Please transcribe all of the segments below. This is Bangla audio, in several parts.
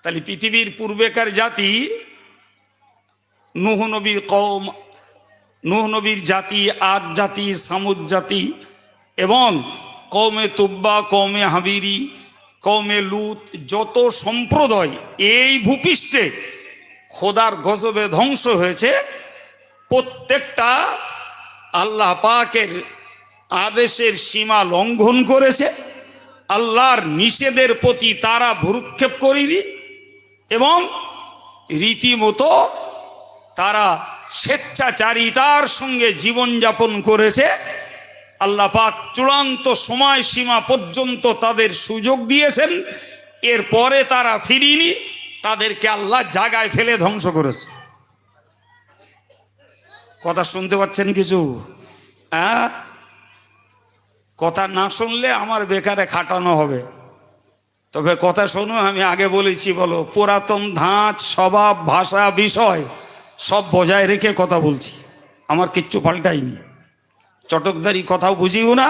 তাহলে পৃথিবীর পূর্বেকার জাতি নূহ নবীর কওম, নূহ নবীর জাতি, আদ জাতি, সামুদ জাতি এবং কওমে তুব্বা, কওমে হাবিরি, কওমে লুত, যত সম্প্রদায় এই ভূপৃষ্ঠে খোদার গজবে ধ্বংস হয়েছে, প্রত্যেকটা আল্লাহ পাকের আদেশের সীমা লঙ্ঘন করেছে, আল্লাহর নিষেধের প্রতি তারা ভ্রুক্ষেপ করেনি এবং রীতিমতো তারা স্বেচ্ছাচারিতার সঙ্গে জীবনযাপন করেছে। আল্লাহ পাক চূড়ান্ত সময়সীমা পর্যন্ত তাদের সুযোগ দিয়েছেন, এরপরে তারা ফিরিনি, তাদেরকে আল্লাহ জায়গায় ফেলে ধ্বংস করেছে। কথা শুনতে পাচ্ছেন কিছু? হ্যাঁ, কথা না শুনলে আমার বেকারে খাটানো হবে, তবে কথা শোনো। আমি আগে বলেছি, বলো, পুরাতন ধাঁচ, স্বভাব, ভাষা, বিষয় সব বজায় রেখে কথা বলছি, আমার কিচ্ছু পাল্টাইনি। চটকদারি কথাও বুঝিও না,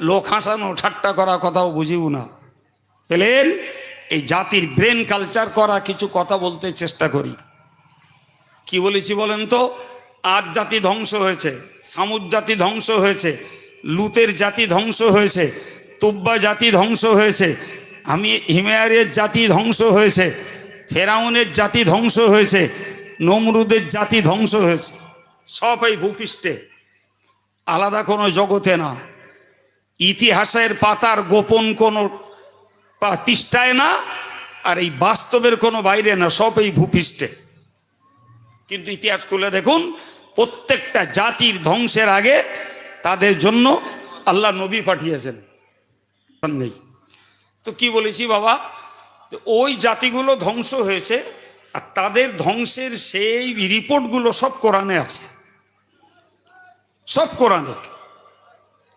লোক হাসানো ঠাট্টা করা কথাও বুঝিও না। পেলেন এই জাতির ব্রেন কালচার করা কিছু কথা বলতে চেষ্টা করি। কি বলেছি বলেন তো? আদ জাতি ধ্বংস হয়েছে, সামুদ জাতি ধ্বংস হয়েছে, লুতের জাতি ধ্বংস হয়েছে, তুব্বা জাতি ধ্বংস হয়েছে, হিমায়ারের জাতি ধ্বংস হয়েছে, ফেরাউনের জাতি ধ্বংস হয়েছে, নমরুদের জাতি ধ্বংস হয়েছে। সব এই ভূপৃষ্ঠে, আলাদা কোনো জগতে না, ইতিহাসের পাতার গোপন কোনো পৃষ্ঠায় না, আর এই বাস্তবের কোনো বাইরে না, সব এই ভূপৃষ্ঠে। কিন্তু ইতিহাস খুলে দেখুন, প্রত্যেকটা জাতির ধ্বংসের আগে তাদের জন্য আল্লাহ নবী পাঠিয়েছেন। নেই তো কি বলেছি বাবা, ওই জাতিগুলো ধ্বংস হয়েছে, আর তাদের ধ্বংসের সেই রিপোর্টগুলো সব কোরআনে আছে, সব কোরআনে।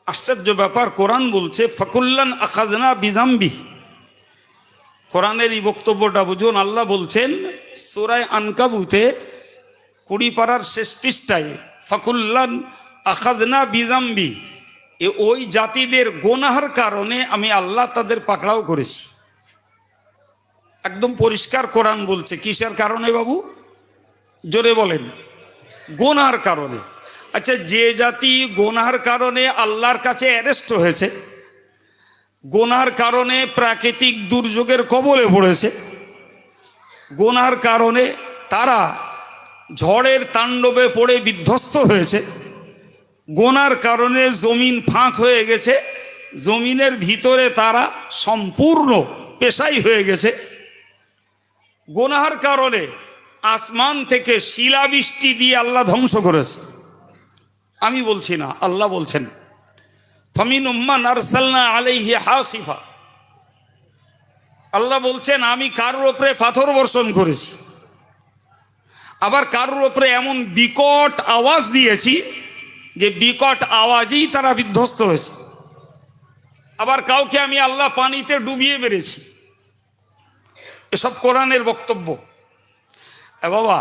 আশ্চর্য ব্যাপার, কোরআন বলছে ফাকুল্লান আখাযনা বিযামবি। কোরআনের এই বক্তব্যটা বুঝুন। আল্লাহ বলছেন সূরা আনকাবুতে 20 পারার শেষ পৃষ্ঠায়, ফাকুল্লান আখাযনা বিযামবি, ওই জাতিদের গুনাহের কারণে আমি আল্লাহ তাদের পাকড়াও করেছি। একদম পরিষ্কার কোরআন বলছে। কিসের কারণে বাবু? জোরে বলেন। গুনাহের কারণে। আচ্ছা, যে জাতি গুনাহের কারণে আল্লাহর কাছে অ্যারেস্ট হয়েছে, গুনাহের কারণে প্রাকৃতিক দুর্যোগের কবলে পড়েছে, গুনাহের কারণে তারা ঝড়ের তাণ্ডবে পড়ে বিধ্বস্ত হয়েছে, গুনার কারণে জমিন ফাঁক হয়ে গেছে, জমিনের ভিতরে তারা সম্পূর্ণ পেশাই হয়ে গেছে, গুনাহের কারণে আসমান থেকে শিলাবৃষ্টি দিয়ে আল্লাহ ধ্বংস করেছে। আমি বলছি না, আল্লাহ বলছেন ফামিনহুম মান আরসালনা আলাইহি হাসিফা। আল্লাহ বলছেন আমি কারোর উপরে পাথর বর্ষণ করেছি, আবার কারোর উপরে এমন বিকট আওয়াজ দিয়েছি যে বিকট আওয়াজেই তারা বিধ্বস্ত হয়েছে, আবার কাউকে আমি আল্লাহ পানিতে ডুবিয়ে মেরেছি। এসব কোরআনের বক্তব্য। বাবা,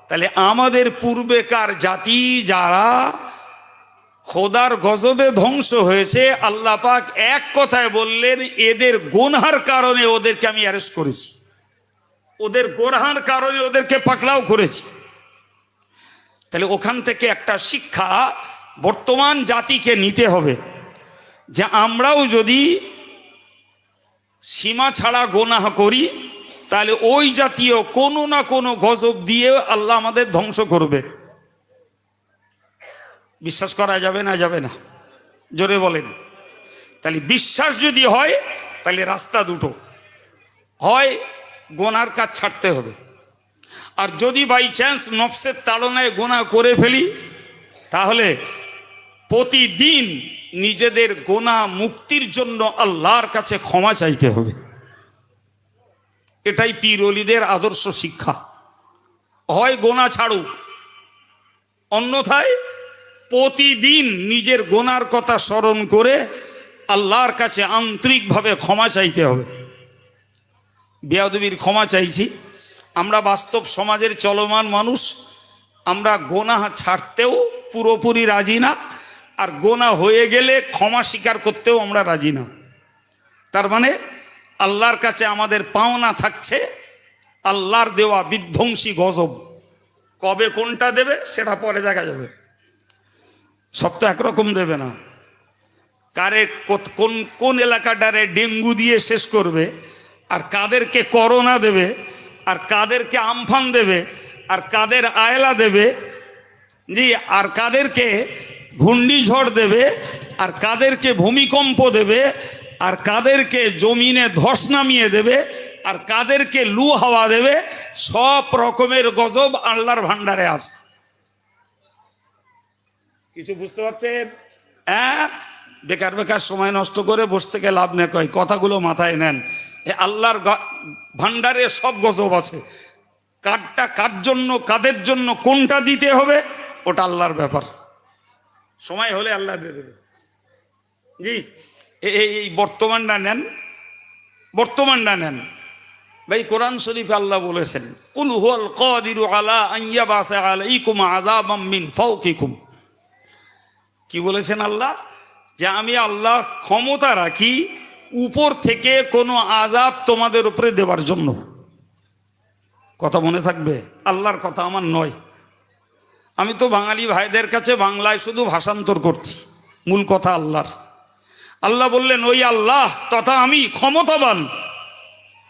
তাহলে আমাদের পূর্বেকার জাতি যারা খোদার গজবে ধ্বংস হয়েছে, আল্লাহ পাক এক কথায় বললেন এদের গুনাহের কারণে ওদেরকে আমি অ্যারেস্ট করেছি, ওদের গুনাহের কারণে ওদেরকে পাকড়াও করেছি। তাহলে ওখান থেকে একটা শিক্ষা বর্তমান জাতিকে নিতে হবে যে আমরাও যদি সীমা ছাড়া গুনাহ করি, তাহলে ওই জাতীয় কোনো না কোনো গজব দিয়ে আল্লাহ আমাদের ধ্বংস করবে। বিশ্বাস করা যাবে না? যাবে না? জোরে বলেন। তাহলে বিশ্বাস যদি হয়, তাহলে রাস্তা দুটো, হয় গুনার কাজ ছাড়তে হবে, আর যদি বাই চান্স নফসের তাড়নায় গুনাহ করে ফেলি, তাহলে প্রতিদিন নিজেদের গুনাহ মুক্তির জন্য আল্লাহর কাছে ক্ষমা চাইতে হবে। এটাই পীর ওলিদের আদর্শ শিক্ষা। হয় গুনাহ ছাড়ো, অন্যথায় প্রতিদিন নিজের গুনার কথা স্মরণ করে আল্লাহর কাছে আন্তরিকভাবে ক্ষমা চাইতে হবে। বেয়াদবির ক্ষমা চাইছি। আমরা বাস্তব সমাজের চলমান মানুষ, আমরা গুনাহ ছাড়তেও পুরোপুরি রাজি না, আর গুনাহ হয়ে গেলে ক্ষমা স্বীকার করতেও আমরা রাজি না। তার মানে আল্লাহর কাছে আমাদের পাওনা থাকছে আল্লাহর দেওয়া বিধ্বংসী গজব। কবে কোনটা দেবে সেটা পরে দেখা যাবে, সব তো একরকম দেবে না। কারে কোন কোন এলাকাটারে ডেঙ্গু দিয়ে শেষ করবে, আর কাদেরকে করোনা দেবে, আর কাদেরকে আমফান দেবে, আর কাদের আয়লা দেবে, জি, আর কাদেরকে ঘূর্ণিঝড় দেবে, আর কাদেরকে ভূমিকম্প দেবে, আর কাদেরকে জমিনে ধস নামিয়ে দেবে, আর কাদেরকে লু হাওয়া দেবে, সব রকমের গজব আল্লাহর ভান্ডারে আছে। কিছু বুঝতে পারছেন? হ্যাঁ, বেকার বেকার সময় নষ্ট করে বসে থেকে লাভ নেই, কয় কথাগুলো মাথায় নেন। আল্লাহর ভান্ডারে সব গজব আছে। কারটা কার জন্য, কাদের জন্য, কোনটা দিতে হবে ওটা আল্লাহর ব্যাপার, সময় হলে আল্লাহ দিয়ে দেবে। জি, এই বর্তমানটা নেন, বর্তমানটা নেন ভাই। কোরআন শরীফে আল্লাহ বলেছেন, কুল হুয়াল কাদিরু আলা আন ইয়াবাসা আলাইকুম আযাবাম মিন ফাওকিকুম। কি বলেছেন আল্লাহ? যে আমি আল্লাহ ক্ষমতা রাখি উপর থেকে কোনো আযাব তোমাদের উপরে দেওয়ার জন্য। কথা মনে থাকবে, আল্লাহর কথা আমার নয়। আমি তো বাঙালি ভাইদের কাছে বাংলায় শুধু ভাষান্তর করছি, মূল কথা আল্লাহর। আল্লাহ বললেন, ওই আল্লাহ তথা আমি ক্ষমতাবান,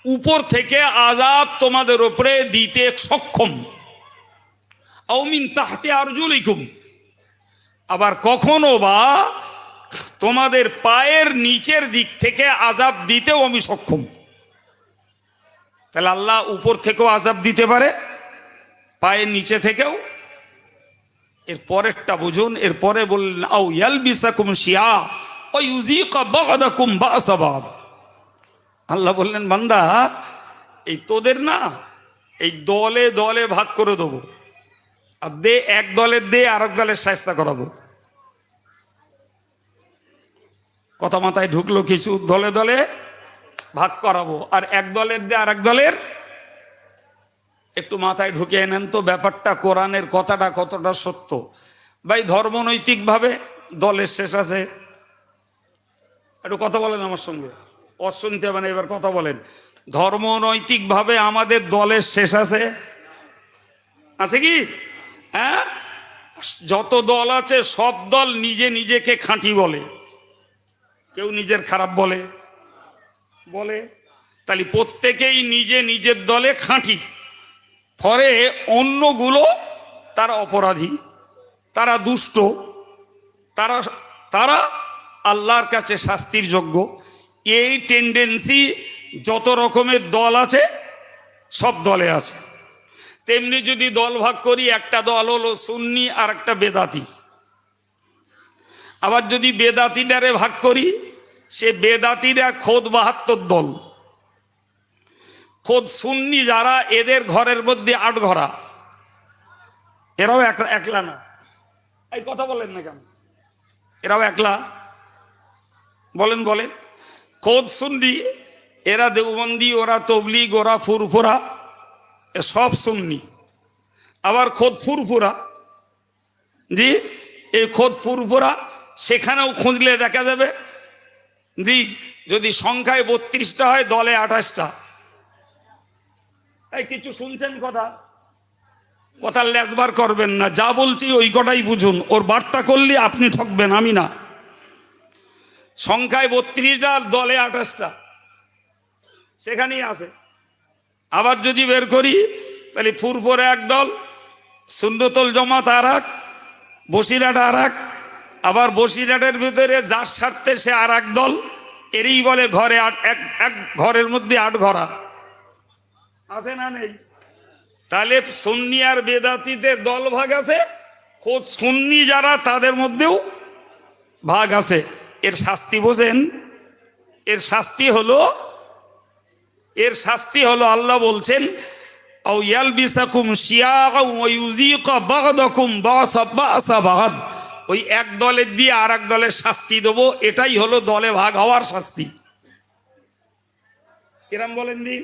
উপর থেকে আযাব তোমাদের উপরে দিতে সক্ষম। আও মিন তাহতি আরজুলিকুম, আবার কখনো বা তোমাদের পায়ের নিচের দিক থেকে আযাব দিতেও আমি সক্ষম। তাহলে আল্লাহ উপর থেকেও আযাব দিতে পারে, পায়ের নিচে থেকেও। এর পরেরটা বুঝুন, এরপরে বললেন, আও ইয়ালবিসাকুম শিয়া ওয়া ইউযিকা বা'দাকুম বা'সা বা'দ। আল্লাহ বললেন, বান্দা এই তোদের না এই দলে দলে ভাগ করে দেবো, আর দে এক দলের দে আরেক দলের শায়েস্তা করাবো। কথা মাথায় ঢুকলো কিছু? দলে দলে ভাগ করাবো, আর এক দলের দে আরেক দলের। একটু মাথায় ঢুকিয়ে নেন তো ব্যাপারটা, কোরআনের কথাটা কতটা সত্য। ভাই ধর্মনৈতিকভাবে দলের শেষ আছে। একটু কথা বলেন আমার সঙ্গে, অশুনতে মানে এবার কথা বলেন। ধর্মনৈতিকভাবে আমাদের দলের শেষ আছে? আছে কি? হ্যাঁ, যত দল আছে সব দল নিজে নিজেকে খাঁটি বলে, কেউ নিজের খারাপ বলে বলে। তাহলে প্রত্যেকেই নিজে নিজের দলে খাঁটি, ফলে অন্যগুলো তারা অপরাধী, তারা দুষ্ট, তারা তারা আল্লাহর কাছে শাস্তির যোগ্য। এই টেন্ডেন্সি যত রকমের দল আছে সব দলে আছে। তেমনি যদি দল ভাগ করি, একটা দল হলো সুন্নি আর একটা বেদাতি। আবার যদি বেদাতিটারে ভাগ করি, সে বেদাতিরা খোদ ৭২ দল। খোদ সুন্নি যারা, এদের ঘরের মধ্যে ৮ ঘরা, এরাও একলা না। এই কথা বলেন না কেন? এরাও একলা বলেন বলেন। খোদ সুন্নি, এরা দেওবন্দি, ওরা তবলিগ, ওরা ফুরফুরা, সব সুন্নি। আবার খোদ ফুরফুরা, জি, এই খোদ ফুরফুরা, সেখানেও খুঁজলে দেখা যাবে, জি, যদি সংখ্যায় ৩২টা হয়, দলে ২৮টা। এই কিছু শুনছেন কথা? কথা লেজবার করবেন না, যা বলছি ওই কটাই বুঝুন। ওর বার্তা করলে আপনি ঠকবেন, আমি না। সংখ্যায় ৩২টা, দলে ২৮টা, সেখানেই আছে। আবার যদি বের করি, তাহলে ফুরফুরা এক দল, সুন্নতুল জামাত আর এক, বসিরহাট আর এক, আবার বসিরহাটের ভিতরে যার স্বার্থে সে আর এক দল। এরই বলে ঘরে এক ঘরের মধ্যে ৮ ঘরা। আছে না নেই? তাহলে সুন্নি আর বেদাতিদের দল ভাগ আছে, খোদ সুন্নি যারা তাদের মধ্যেও ভাগ আছে। এর শাস্তি বোঝেন? এর শাস্তি হলো আল্লাহ বলছেন, আও ইয়ালবিসাকুম শিয়াআন ওয়া ইউযিকা বা'দাকুম বা'সা বা'দ। ওই এক দলের দিয়ে আর এক দলের শাস্তি দেবো, এটাই হলো দলে ভাগ হওয়ার শাস্তি। কিরম বলেন দিন?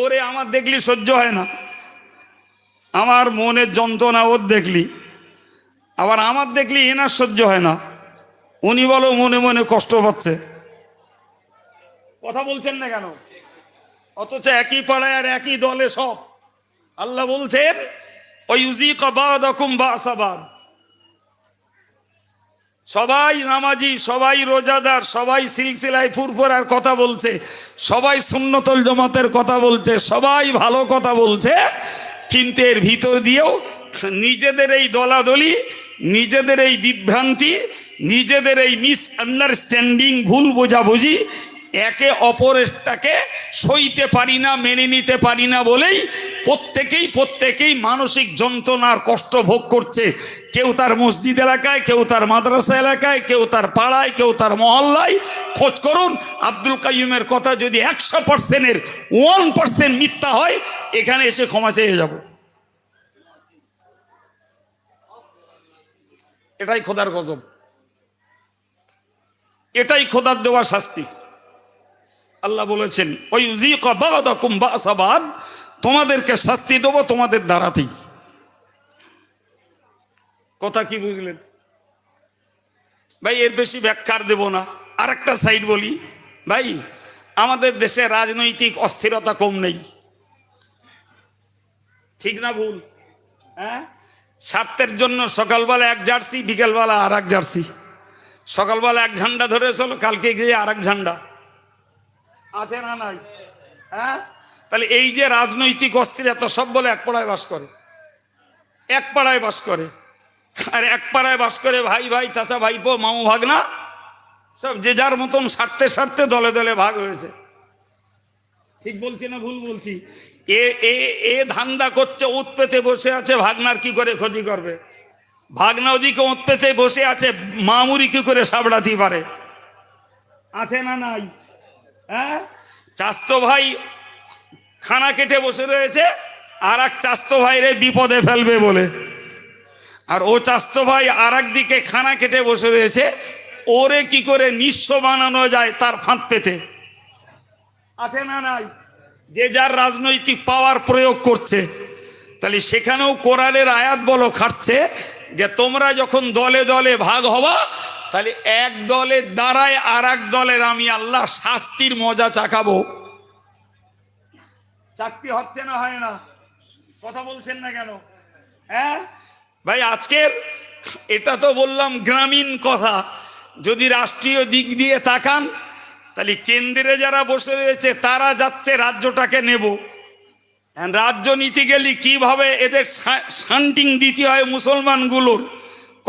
ওরে আমার দেখলি সহ্য হয় না, আমার মনের যন্ত্রণা ওর দেখলি। আবার আমার দেখলি এনার সহ্য হয় না, উনি বলো মনে মনে কষ্ট পাচ্ছে। কথা বলছেন না কেন? অথচ একই পাড়ায় আর একই দলে সব। আল্লাহ বলছেন ওয়ায়ুযীকা বা'দাকুম বা'সা বা'দ। সবাই নামাজি, সবাই রোজাদার, সবাই সিলসিলায় ফুরফুরার কথা বলছে, সবাই সুন্নতুল জামাতের কথা বলছে, সবাই ভালো কথা বলছে, কিন্তু এর ভিতর দিয়েও নিজেদের এই দলাদলি, নিজেদের এই বিভ্রান্তি, নিজেদের এই মিসআন্ডারস্ট্যান্ডিং, ভুল বোঝাবুঝি, একে অপরেরটাকে সইতে পারি না, মেনে নিতে পারি না বলেই প্রত্যেকেই মানসিক যন্ত্রণার কষ্ট ভোগ করছে। কেউ তার মসজিদ এলাকায়, কেউ তার মাদ্রাসা এলাকায়, কেউ তার পাড়ায়, কেউ তার মহল্লায়। খোঁজ করুন, আব্দুল কাইয়ুমের কথা যদি 100%-এর 1% মিথ্যা হয়, এখানে এসে ক্ষমা চেয়ে যাব। এটাই খোদার গজব, এটাই খোদার দেওয়া শাস্তি। আল্লাহ বলেছেন ওয়ায়ুযীকা বা'দাকুম বা'সা বা'দ, তোমাদেরকে শাস্তি দেবো তোমাদের দ্বারাতেই। কথা কি বুঝলেন ভাই? এর বেশি ব্যাখ্যার দেব না। আর একটা সাইড বলি ভাই, আমাদের দেশে রাজনৈতিক অস্থিরতা কম নেই, ঠিক না ভুল? হ্যাঁ, স্বার্থের জন্য সকালবেলা এক জার্সি, বিকেলবেলা আর এক জার্সি। সকালবেলা এক ঝান্ডা ধরে চলো, কালকে গিয়ে আর এক ঝান্ডা। আছে না নাই? হ্যাঁ, তাহলে এই যে রাজনৈতিক অস্থিরতা, সব বলে এক পাড়ায় বাস করে, এক পাড়ায় বাস করে। আর এক পাড়ায় বাস করে ভাই ভাই, চাচা ভাইপো, মামু ভাগনা, সব যে যার মতন স্বার্থে স্বার্থে দলে দলে ভাগ হয়েছে। ঠিক বলছি না ভুল বলছি? এ ধান্দা করছে, ওত পেতে বসে আছে, ভাগনার কি করে ক্ষতি করবে। ভাগনা ওদিকে ওত পেতে বসে আছে, মামুরি কি করে সাবড়াতে পারে। আছে না নাই? হ্যাঁ, চাস্তো ভাই খানা কেটে বসে রয়েছে, আর এক চাস্তো ভাইরে বিপদে ফেলবে বলে, আর ও চাস্তো ভাই আর একদিকে খানা কেটে বসে রয়েছে, ওরে কি করে নিঃস্ব বানানো যায় তার ফাঁদ পেতে। আছে না নাই? যে যার রাজনৈতিক পাওয়ার প্রয়োগ করছে। তাহলে সেখানেও কোরআনের আয়াত বলো খাটছে যে তোমরা যখন দলে দলে ভাগ হবা, তাহলে এক দলের দ্বারায় আর এক দলের আমি আল্লাহ শাস্তির মজা চাকাবো। চাকরি হচ্ছে না, হয় না? কথা বলছেন না কেন? হ্যাঁ ভাই, আজকের এটা তো বললাম গ্রামীণ কথা। যদি রাষ্ট্রীয় দিক দিয়ে তাকান, তাহলে কেন্দ্রে যারা বসে রয়েছে তারা যাচ্ছে রাজ্যটাকে নেব। রাজ্য নিতে গেলে কিভাবে এদের শান্টিং দিতে হয় মুসলমানগুলোর,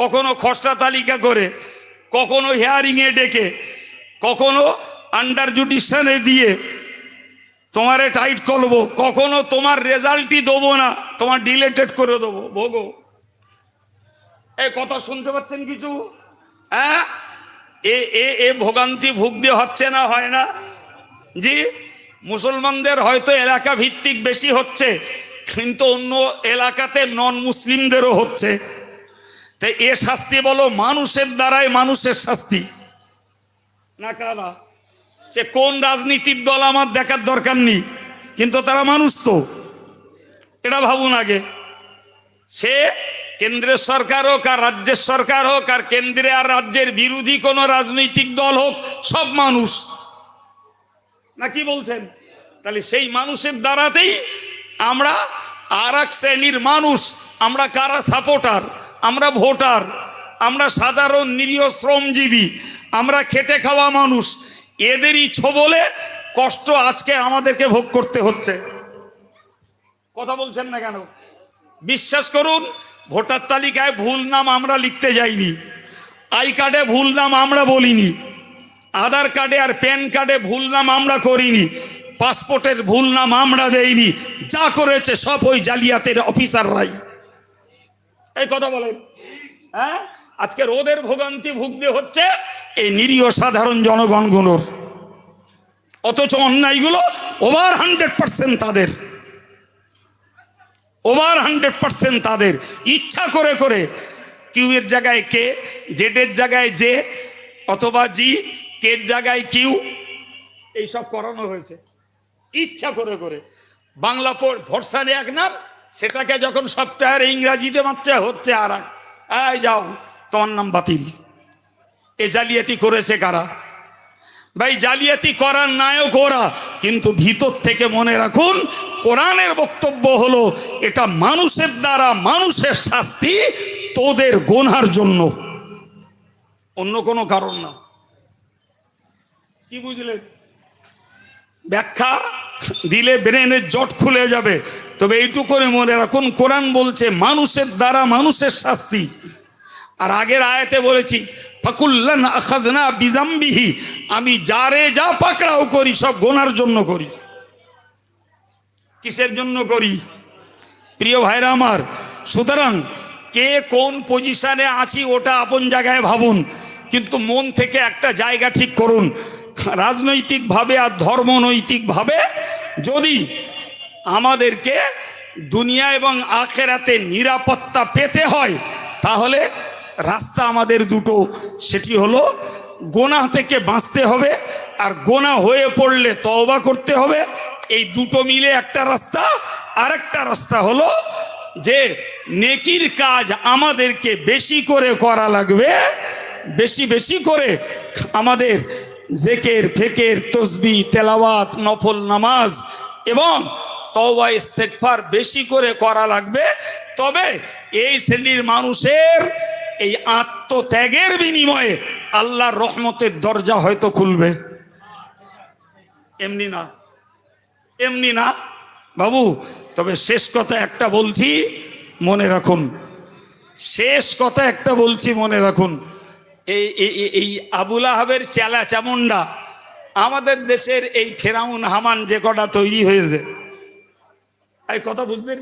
কখনো খসড়া তালিকা করে, কখনো হিয়ারিংয়ে ডেকে, কখনো আন্ডার জুডিশনে দিয়ে তোমারে টাইট করবো, কখনো তোমার রেজাল্টই দেবো না, তোমার ডিলেটেড করে দেবো। ভোগো, এই কথা শুনতে পাচ্ছেন কিছু? হ্যাঁ, এ ভোগান্তি ভুগতে হচ্ছে না, হয় না? জি, মুসলমানদের হয়তো এলাকা ভিত্তিক বেশি হচ্ছে, কিন্তু অন্য এলাকাতে নন মুসলিমদেরও হচ্ছে। তাই এ শাস্তি বলো মানুষের দ্বারাই মানুষের শাস্তি না কারা? সে কোন রাজনীতির দল আমার দেখার দরকার নেই, কিন্তু তারা মানুষ তো, এটা ভাবুন আগে। সে কেন্দ্রের সরকার হোক আর রাজ্যের সরকার হোক, আর কেন্দ্রে আর রাজ্যের বিরোধী কোনো রাজনৈতিক দল হোক, সব মানুষ না, কি বলছেন? তাহলে সেই মানুষের দ্বারাতেই আমরা আর এক শ্রেণীর মানুষ, আমরা কারা সাপোর্টার, আমরা ভোটার, আমরা সাধারণ নিরীহ শ্রমজীবী, আমরা খেটে খাওয়া মানুষ, এদেরই ছোবলে কষ্ট আজকে আমাদেরকে ভোগ করতে হচ্ছে। কথা বলছেন না কেন? বিশ্বাস করুন, ভোটার তালিকায় ভুল নাম আমরা লিখতে যাইনি, আই কার্ডে ভুল নাম আমরা বলিনি, আধার কার্ডে আর প্যান কার্ডে ভুল নাম আমরা করিনি, পাসপোর্টের ভুল নাম আমরা দেইনি। যা করেছে সব ওই জালিয়াতের অফিসাররাই। এই কথা বলেন। হ্যাঁ, আজকের ওদের ভোগান্তি ভুগতে হচ্ছে এই নিরীহ সাধারণ জনগণগুলোর। অথচ অন্যায়গুলো ওভার 100% তাদের, ওভার 100% তাদের। ইচ্ছা করে করে কিউ এর জায়গায় কে, জেডের জায়গায় জে অথবা জি, কের জায়গায় কিউ, এইসব করানো হয়েছে ইচ্ছা করে করে। বাংলা ভরসানে এক নাম, সেটাকে যখন সফটওয়্যার ইংরাজিতে মারছে হচ্ছে আর এক, এই যাও তোমার নাম বাতিল। এ জালিয়াতি করেছে কারা? ভাই জালিয়াতি করার নায়ক ওরা, কিন্তু ভিতর থেকে মনে রাখুন কোরআনের বক্তব্য হলো এটা মানুষের দ্বারা মানুষের শাস্তি তোদের গোনার জন্য, অন্য কোনো কারণ না। কি বুঝলেন? ব্যাখ্যা দিলে ব্রেনের জট খুলে যাবে। তবে এইটুকু করে মনে রাখুন কোরআন বলছে মানুষের দ্বারা মানুষের শাস্তি। আর আগের আয়াতে বলেছি ফাকুল্লান আখাযনা বিযামবিহি, আমি যারে যা পাকড়াও করি সব গোনার জন্য করি। কিসের জন্য করি? প্রিয় ভাইরা আমার, সুতরাং কে কোন পজিশনে আছি ওটা আপন জায়গায় ভাবুন, কিন্তু মন থেকে একটা জায়গা ঠিক করুন। রাজনৈতিকভাবে আর ধর্মনৈতিকভাবে যদি আমাদেরকে দুনিয়া এবং আখেরাতে নিরাপত্তা পেতে হয় তাহলে রাস্তা আমাদের দুটো, সেটি হলো গোনাহ থেকে বাঁচতে হবে আর গোনাহ হয়ে পড়লে তওবা করতে হবে। এই দুটো মিলে একটা রাস্তা। আরেকটা রাস্তা হলো যে নেকির কাজ আমাদেরকে বেশি করে করা লাগবে, বেশি বেশি করে আমাদের জিকির ফিকির তাসবিহ তেলাওয়াত নফল নামাজ এবং তওবা ইস্তেগফার বেশি করে করা লাগবে। তবে এই শ্রেণীর মানুষের এই আত্মত্যাগের বিনিময়ে আল্লাহর রহমতের দরজা হয়তো খুলবে। এমনি না, এমনি না বাবু। তবে শেষ কথা একটা বলছি মনে রাখুন, শেষ কথা একটা বলছি মনে রাখুন। এই আবুল আহাবের চেলা চামুন্ডা আমাদের দেশের এই ফেরাউন হামান যে কটা তৈরি হয়েছে, এই কথা বুঝলেন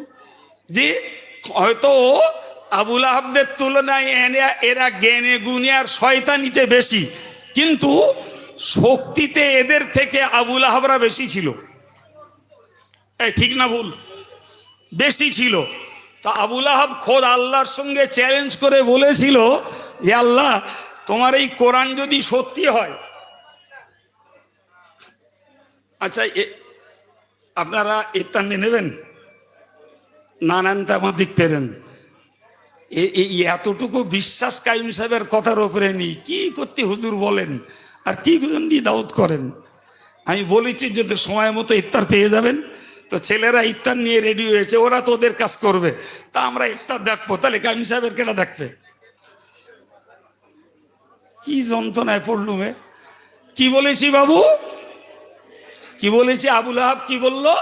জি? হয়তো আবুল আহাবদের তুলনায় এরা জ্ঞানে গুণে আর শয়তানিতে বেশি, কিন্তু শক্তিতে এদের থেকে আবুল আহাবরা বেশি ছিল। এই ঠিক না ভুল? বেশি ছিল। তো আবুল আহাব খোদ আল্লাহর সঙ্গে চ্যালেঞ্জ করে বলেছিল যে আল্লাহ তোমার এই কোরআন যদি সত্যি হয়, আচ্ছা আপনারা ইফতার নিয়ে নেবেন না, নেন তো আমার দিক পেরেন। এই এতটুকু বিশ্বাস কাইম সাহেবের কথার ওপরে নি কি করতে হুজুর বলেন আর কি দাউদ করেন। আমি বলেছি যদি সময় মতো ইফতার পেয়ে যাবেন, তো ছেলেরা ইফতার নিয়ে রেডি হয়েছে, ওরা তো ওদের কাজ করবে, তা আমরা ইফতার দেখবো। তাহলে কাইম সাহেবের কেটা দেখবে? কি যন্ত্রণায় পড়লুমে। কি বলেছি বাবু? কি বলেছি? আবুল আহাব কি বললো?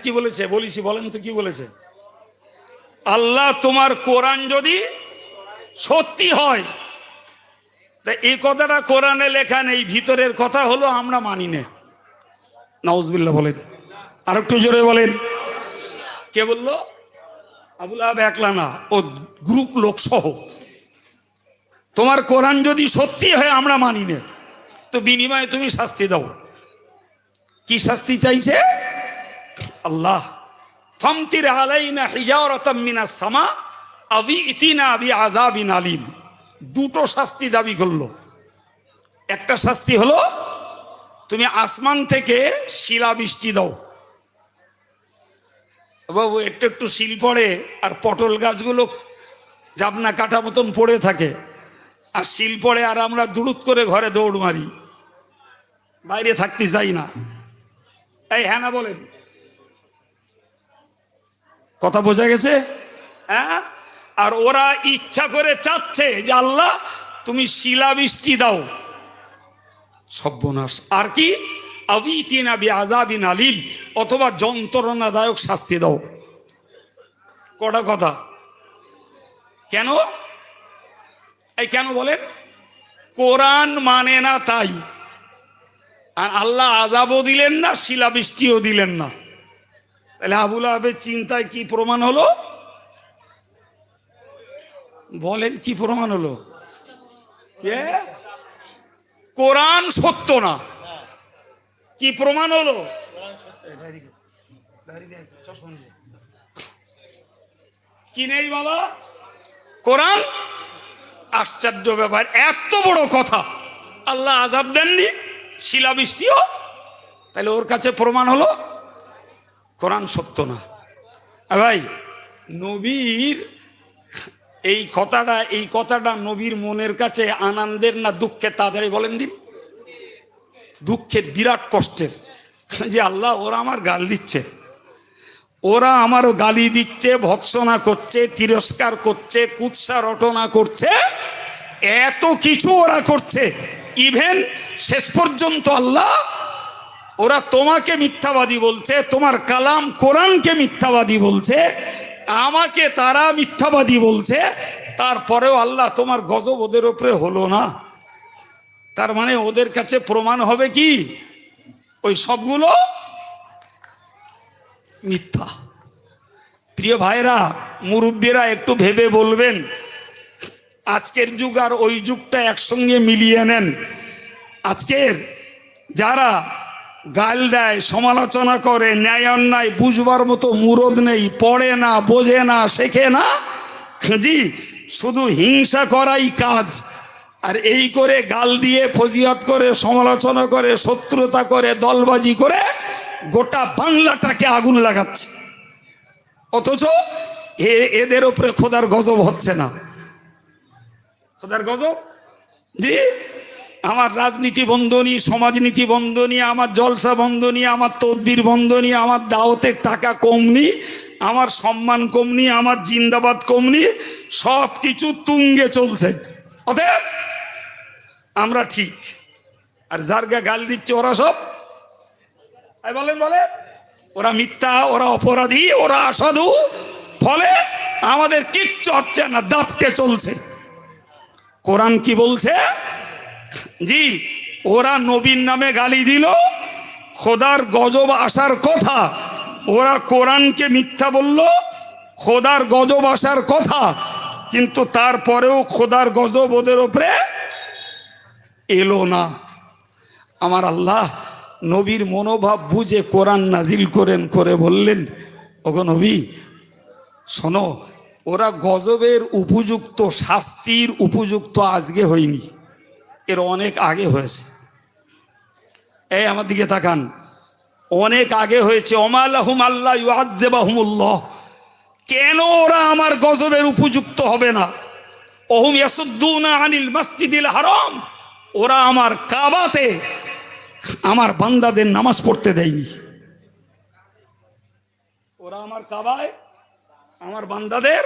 কি বলেছে বলেছি, বলেন তো কি বলেছে? আল্লাহ তোমার কোরআন যদি সত্যি হয়, তা এই কথাটা কোরআনে লেখা নেই, ভিতরের কথা হলো আমরা মানি না। নাউজুবিল্লাহ বলেন, আর একটু জোরে বলেন। কে বললো? আবুল আহাব একলা না, ও গ্রুপ লোক সহ। তোমার কোরআন যদি সত্যি হয় আমরা মানি না, তো বিনিময়ে তুমি শাস্তি দাও। কি শাস্তি চাইছে আল্লাহ? ফামতির আলাইনা হিজারাতাম মিনাস সামা আবি ইতিনা বিআযাবিন আলিম। দুটো শাস্তি দাবি করলো। একটা শাস্তি হলো তুমি আসমান থেকে শিলা বৃষ্টি দাও। বাবু একটু একটু শিল পড়ে আর পটল গাছগুলো জাবনা কাটা মতন পড়ে থাকে, আর শিল পড়ে আর আমরা দুড়ুত করে ঘরে দৌড় মারি, বাইরে থাকতে চাই না। এই হ্যাঁ না বলেন? কথা বোঝা গেছে? হ্যাঁ। আর ওরা ইচ্ছা করে চাচ্ছে যে আল্লাহ তুমি শিলাবৃষ্টি দাও, সর্বনাশ। আর কি? আবিতিনা বিআযাবিন আলিম, অথবা যন্ত্রণাদায়ক শাস্তি দাও। কটা কথা। কেন? এই কেন বলেন? কোরআন মানে না তাই। আর আল্লাহ আযাবও দিলেন না, শিলাবৃষ্টিও দিলেন না। তাহলে আবুল আহাবের চিন্তায় কি প্রমাণ হলো? বলেন কি প্রমাণ হলো? কোরআন সত্য না। কি প্রমাণ হলো? কি নেই বাবা? কোরআন। আশ্চর্য ব্যাপার, এত বড় কথা আল্লাহ আযাব দেননি, শিলাবৃষ্টিও। তাহলে ওর কাছে প্রমাণ হলো কোরআন সত্য না। ভাই নবীর এই কথাটা নবীর মনের কাছে আনন্দের না দুঃখে? তাড়াতাড়ি বলেন দিন। দুঃখের, বিরাট কষ্টের, যে আল্লাহ ওরা আমার গাল দিচ্ছে, ওরা আমারও গালি দিচ্ছে, ভৎসনা করছে, তিরস্কার করছে, কুৎসা রটনা করছে, এত কিছু ওরা করছে। ইভেন শেষ পর্যন্ত আল্লাহ ওরা তোমাকে মিথ্যাবাদী বলছে, তোমার কালাম কোরআনকে মিথ্যাবাদী বলছে, আমাকে তারা মিথ্যাবাদী বলছে, তারপরেও আল্লাহ তোমার গজব ওদের উপরে হলো না। তার মানে ওদের কাছে প্রমাণ হবে কি ওই সবগুলো মিথ্যা। প্রিয় ভাইরা, মুরব্বীরা একটু ভেবে বলবেন, আজকের যুগ আর ওই যুগটা একসঙ্গে মিলিয়ে নেন। আজকের যারা গাল দেয়, সমালোচনা করে, ন্যায় অন্যায় বুঝবার মতো মুরদ নেই, পড়ে না, বোঝে না, শেখে না, জি শুধু হিংসা করাই কাজ। আর এই করে গাল দিয়ে, ফজিয়াত করে, সমালোচনা করে, শত্রুতা করে, দলবাজি করে গোটা বাংলাটাকে আগুন লাগাচ্ছে। অথচ এদের উপরে খোদার গজব হচ্ছে না। খোদার গজব, জি আমার রাজনীতি বন্ধ নিয়ে, সমাজনীতি বন্ধ নিয়ে, আমার জলসা বন্ধ নিয়ে, আমার তদবির বন্ধ নিয়ে, আমার দাওয়াতের টাকা কম নিয়ে, আমার সম্মান কম নিয়ে, আমার জিন্দাবাদ কম নিয়ে, সব কিছু তুঙ্গে চলছে। অতএব আমরা ঠিক, আর যারগা গাল দিচ্ছে ওরা সব বলেন বলে ওরা মিথ্যা, ওরা অপরাধী, ওরা অসাধু। ফলে আমাদের কিচ্ছু হচ্ছে না, দাপটে চলছে। কোরআন কি বলছে? জি ওরা নবীর নামে গালি দিল, খোদার গজব আসার কথা, ওরা কোরআনকে মিথ্যা বলল, খোদার গজব আসার কথা, কিন্তু তারপরেও খোদার গজব ওদের উপরে এলো না। আমার আল্লাহ নবীর মনোভাব বুঝে কোরআন নাজিল করেন, করে বললেন, ওগো নবী শোনো, ওরা গজবের উপযুক্ত, শাস্তির উপযুক্ত আজকে হয়নি, এর অনেক আগে হয়েছে। এই আমার দিকে তাকান, অনেক আগে হয়েছে। ওমালাহুম আল্লাহ ইউআযযিবাহুমুল্লাহ, কেন ওরা আমার গজবের উপযুক্ত হবে না? ওহুম ইয়াসুদ্দুনা আনিল মাসজিদিল হারাম, ওরা আমার কাবাতে আমার বান্দাদের নামাজ পড়তে দেয়নি। ওরা আমার কাবায় আমার বান্দাদের,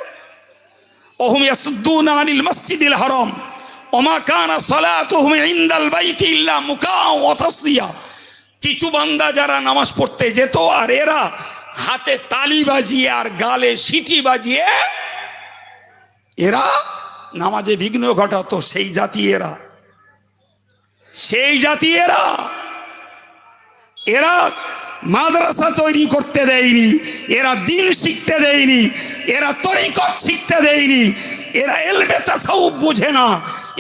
ওহুম ইয়াসুদ্দুনা আনিল মাসজিদিল হারাম ওমা কানা সালাতুহুম ইনদাল বাইতি ইল্লা মুকাউ ওয়া তাসদিয়া। কিছু বান্দা যারা নামাজ পড়তে যেত, আর এরা হাতে তালি বাজিয়ে আর গালে সিটি বাজিয়ে এরা নামাজে বিঘ্ন ঘটাতো। সেই জাতি এরা, সেই জাতি এরা। এরা মাদ্রাসা তৈরি করতে দেয়নি, এরা দিন শিখতে দেয়নি, এরা তরিকত শিখতে দেয়নি, এরা ইলমে তাসাউফ বোঝে না,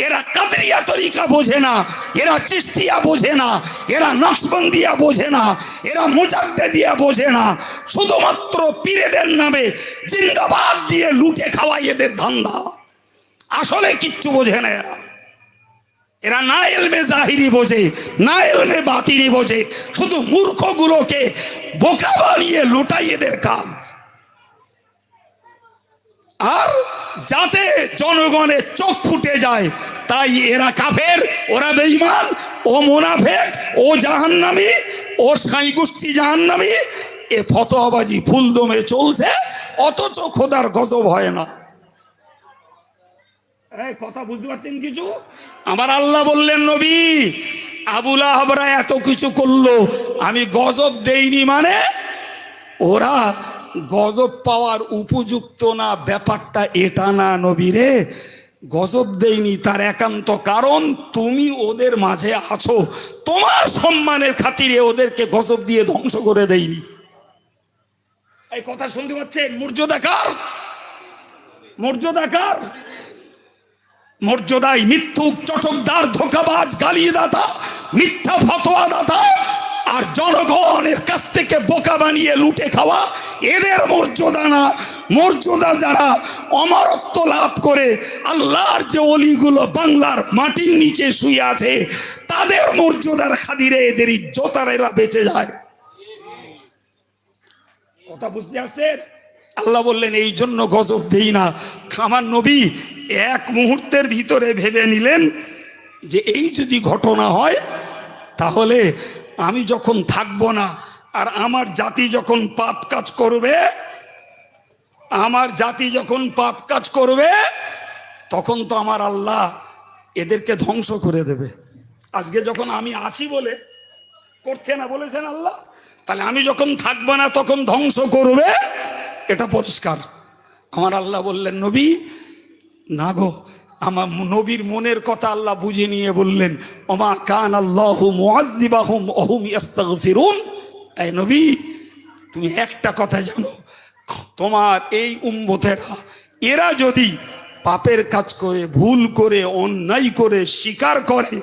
এরা কাদরিয়া তরিকা বোঝে না, এরা চিশতিয়া বোঝে না, এরা নকশবন্দিয়া বোঝে না, এরা মুজাদ্দিদিয়া বোঝে না। শুধুমাত্র পীরেদের নামে জিন্দাবাদ দিয়ে লুটে খাওয়াই এদের ধান্দা। আসলে কিচ্ছু বোঝে না এরা। এরা না ইলমে জাহিরি বোঝে, না ইলমে বাতিনি বোঝে, শুধু মূর্খগুলোকে বোকা বানিয়ে লুটাই এদের কাজ। আর যাতে জনগণের চোখ ফুটে যায়, তাই এরা কাফের, ওরা বেঈমান, ও মুনাফিক, ও জাহান্নামী, ও সাই গোষ্ঠী জাহান্নামী, এ ফতোয়াবাজি ফুলদমে চলছে, অথচ খোদার গজব হয় না। এই কথা বুঝতে পারছেন কিছু? আমার আল্লাহ বললেন, নবী আবুল আহাবরা এত কিছু করলো, আমি গজব দেইনি মানে ওরা গজব পাওয়ার উপযুক্ত না, ব্যাপারটা এটা না নবী রে। গজব দেইনি তার একান্ত কারণ তুমি ওদের মাঝে আছো, তোমার সম্মানের খাতিরে ওদেরকে গজব দিয়ে ধ্বংস করে দেইনি। এই কথা শুনতে পাচ্ছেন? মর্যাদাকার, মর্যাদাকার, মর্যাদায় মিথ্যুক, চটকদার, ধোঁকাবাজ, গালিদাতা, মিথ্যা ফতোয়া দাতা, আর জনগণের কাছ থেকে বোকা বানিয়ে লুটে খাওয়া এদের মর্যাদা না। মর্যাদা যারা অমরত্ব লাভ করে, আল্লাহর যে অলিগুলো বাংলার মাটির নিচে শুয়ে আছে, তাদের মর্যাদার খাতিরে এদের ইজ্জত আর এরা বেঁচে যায়। কথা বুঝতে আসছেন? আল্লাহ বললেন এই জন্য গজব দেই না। আমার নবী এক মুহূর্তের ভিতরে ভেবে নিলেন যে এই যদি ঘটনা হয় তাহলে আমি যখন থাকবো না আর আমার জাতি যখন পাপ কাজ করবে, আমার জাতি যখন পাপ কাজ করবে, তখন তো আমার আল্লাহ এদেরকে ধ্বংস করে দেবে। আজকে যখন আমি আছি বলে করছে না বলেছেন আল্লাহ, তাহলে আমি যখন থাকবো না তখন ধ্বংস করবে, এটা পরিষ্কার। আমার আল্লাহ বললেন নবী না গো, আমার নবীর মনের কথা আল্লাহ বুঝে নিয়ে বললেন ওমা কান আল্লাহু মুআযযিবাহুম ওয়া হুম ইস্তাগফিরুন। এই নবী তুমি একটা কথা জানো, তোমার এই উম্মতেরা এরা যদি পাপের কাজ করে, ভুল করে, অন্যায় করে, স্বীকার করে,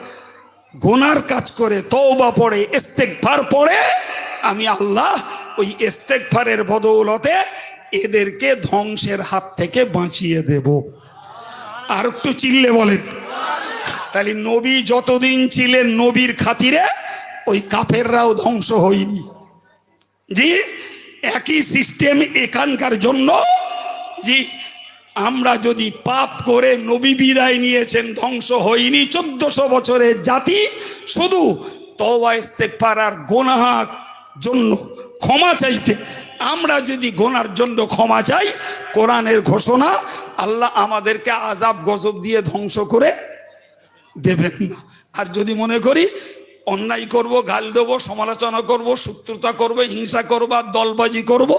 গুনার কাজ করে, তওবা পড়ে, ইস্তেগফার পড়ে, আমি আল্লাহ ওই ইস্তেগফারের বদৌলতে এদেরকে ধ্বংসের হাত থেকে বাঁচিয়ে দেব। আর একটু চিল্লে বলেন। তাহলে নবী যতদিন ছিলেন নবীর খাতিরে ওই কাফেররাও ধ্বংস হয়নি। জি, একই সিস্টেম এখানকার জন্য। জি, আমরা যদি পাপ করে নবী বিদায় নিয়েছেন, ধ্বংস হয়নি 1400 বছরের জাতি, শুধু তওবা ইস্তেগফার আর গুনাহের জন্য ক্ষমা চাইতে, আমরা যদি গুনার জন্য ক্ষমা চাই, কোরআনের ঘোষণা আল্লাহ আমাদেরকে আযাব গজব দিয়ে ধ্বংস করে দেবেন না। আর যদি মনে করি অন্যায় করব, গাল দেবো, সমালোচনা করব, শত্রুতা করব, হিংসা করব, আর দলবাজি করব,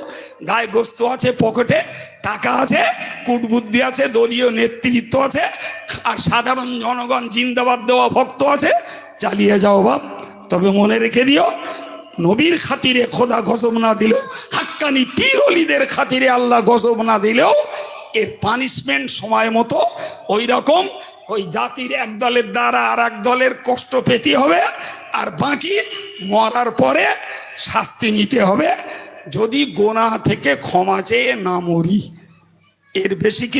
গায়ে গোস্ত আছে, পকেটে টাকা আছে, কূটবুদ্ধি আছে, দলীয় নেতৃত্ব আছে, আর সাধারণ জনগণ জিন্দাবাদ দেওয়া ভক্ত আছে, চালিয়ে যাও বাপ। তবে মনে রেখে দিও, নবীর খাতিরে খোদা গজব না দিলেও, হাক্কানি পীর ওলিদের খাতিরে আল্লাহ গজব না দিলেও, এর পানিশমেন্ট সময় মতো ওই রকম ওই জাতির এক দলের দ্বারা আর এক দলের কষ্ট পেতে হবে, আর বাকি মরার পরে শাস্তি নিতে হবে, যদি গোনাহ থেকে ক্ষমা চেয়ে না মরি। এর বেশি কিছু